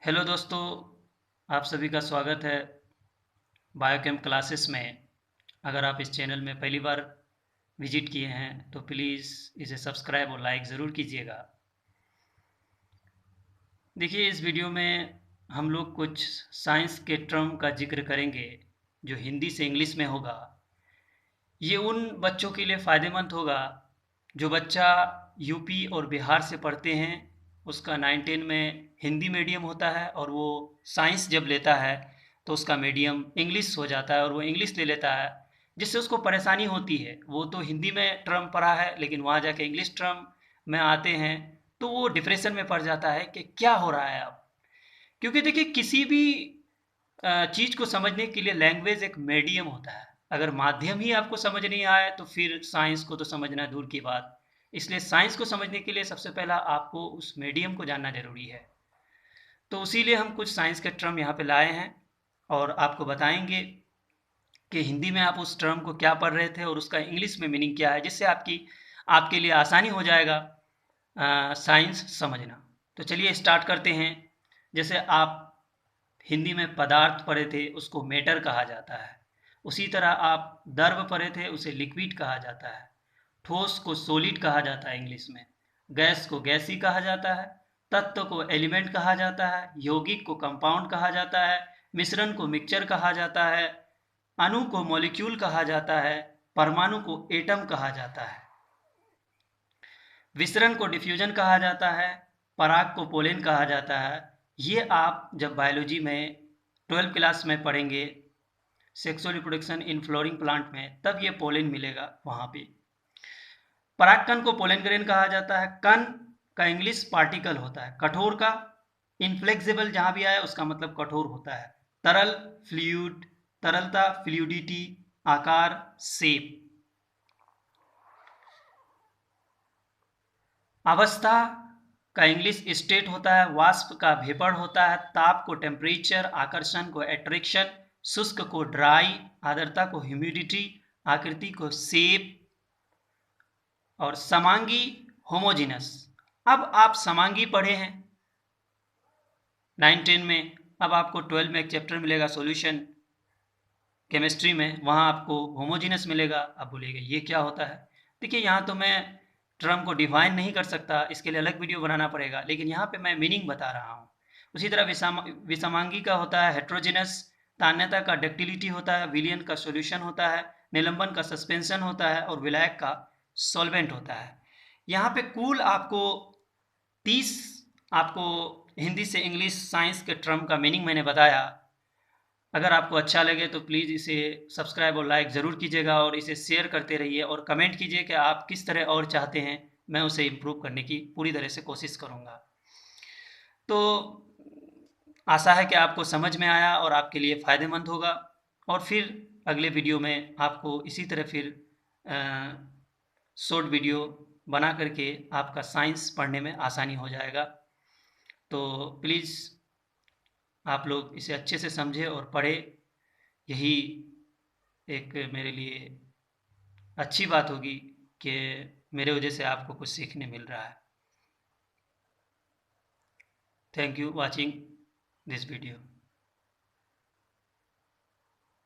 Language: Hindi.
हेलो दोस्तों, आप सभी का स्वागत है बायोकेम क्लासेस में। अगर आप इस चैनल में पहली बार विजिट किए हैं तो प्लीज़ इसे सब्सक्राइब और लाइक ज़रूर कीजिएगा। देखिए, इस वीडियो में हम लोग कुछ साइंस के टर्म का जिक्र करेंगे जो हिंदी से इंग्लिश में होगा। ये उन बच्चों के लिए फ़ायदेमंद होगा जो बच्चा यूपी और बिहार से पढ़ते हैं। उसका 9-10 में हिंदी मीडियम होता है और वो साइंस जब लेता है तो उसका मीडियम इंग्लिश हो जाता है और वो इंग्लिश ले लेता है, जिससे उसको परेशानी होती है। वो तो हिंदी में टर्म पढ़ा है लेकिन वहाँ जाके इंग्लिश टर्म में आते हैं तो वो डिप्रेशन में पड़ जाता है कि क्या हो रहा है अब। क्योंकि देखिए, किसी भी चीज़ को समझने के लिए लैंग्वेज एक मीडियम होता है। अगर माध्यम ही आपको समझ नहीं आए तो फिर साइंस को तो समझना दूर की बात। इसलिए साइंस को समझने के लिए सबसे पहला आपको उस मीडियम को जानना जरूरी है। तो उसीलिए हम कुछ साइंस के टर्म यहाँ पे लाए हैं और आपको बताएंगे कि हिंदी में आप उस टर्म को क्या पढ़ रहे थे और उसका इंग्लिश में मीनिंग क्या है, जिससे आपके लिए आसानी हो जाएगा साइंस समझना। तो चलिए स्टार्ट करते हैं। जैसे आप हिंदी में पदार्थ पढ़े थे, उसको मैटर कहा जाता है। उसी तरह आप द्रव पढ़े थे, उसे लिक्विड कहा जाता है। ठोस को सॉलिड कहा जाता है इंग्लिश में। गैस को गैसी कहा जाता है। तत्व को एलिमेंट कहा जाता है। यौगिक को कंपाउंड कहा जाता है। मिश्रण को मिक्सचर कहा जाता है। अणु को मॉलिक्यूल कहा जाता है। परमाणु को एटम कहा जाता है। विसरण को डिफ्यूजन कहा जाता है। पराग को पोलेन कहा जाता है। ये आप जब बायोलॉजी में 12th क्लास में पढ़ेंगे, sexual reproduction in flowering plant में, तब ये पोलेन मिलेगा वहाँ पे। परागकण को पोलेन ग्रेन कहा जाता है। कण का इंग्लिश पार्टिकल होता है। कठोर का इनफ्लेक्सिबल जहाँ भी आया उसका मतलब कठोर होता है। तरल फ्लूइड, तरलता फ्लूइडिटी, आकार शेप। अवस्था का इंग्लिश स्टेट होता है। वाष्प का वेपर होता है। ताप को टेम्परेचर, आकर्षण को एट्रैक्शन, शुष्क को ड्राई, आर्द्रता को ह्यूमिडिटी, आकृति को शेप और समांगी होमोजीनस। अब आप समांगी पढ़े हैं 9-10 में, अब आपको 12 में एक चैप्टर मिलेगा सॉल्यूशन केमिस्ट्री में, वहाँ आपको होमोजीनस मिलेगा। अब बोलेगा ये क्या होता है। देखिए, यहाँ तो मैं टर्म को डिफाइन नहीं कर सकता, इसके लिए अलग वीडियो बनाना पड़ेगा, लेकिन यहाँ पे मैं मीनिंग बता रहा हूँ। उसी तरह विषमांगी का होता है हेट्रोजिनस। तान्यता का डक्टिलिटी होता है। विलियन का सॉल्यूशन होता है। निलंबन का सस्पेंशन होता है और विलायक का सॉल्वेंट होता है। यहाँ पे कुल आपको 30 आपको हिंदी से इंग्लिश साइंस के टर्म का मीनिंग मैंने बताया। अगर आपको अच्छा लगे तो प्लीज़ इसे सब्सक्राइब और लाइक ज़रूर कीजिएगा और इसे शेयर करते रहिए और कमेंट कीजिए कि आप किस तरह और चाहते हैं, मैं उसे इम्प्रूव करने की पूरी तरह से कोशिश करूँगा। तो आशा है कि आपको समझ में आया और आपके लिए फ़ायदेमंद होगा। और फिर अगले वीडियो में आपको इसी तरह फिर शॉर्ट वीडियो बना करके आपका साइंस पढ़ने में आसानी हो जाएगा। तो प्लीज़ आप लोग इसे अच्छे से समझें और पढ़ें। यही एक मेरे लिए अच्छी बात होगी कि मेरे वजह से आपको कुछ सीखने मिल रहा है। Thank you watching this video.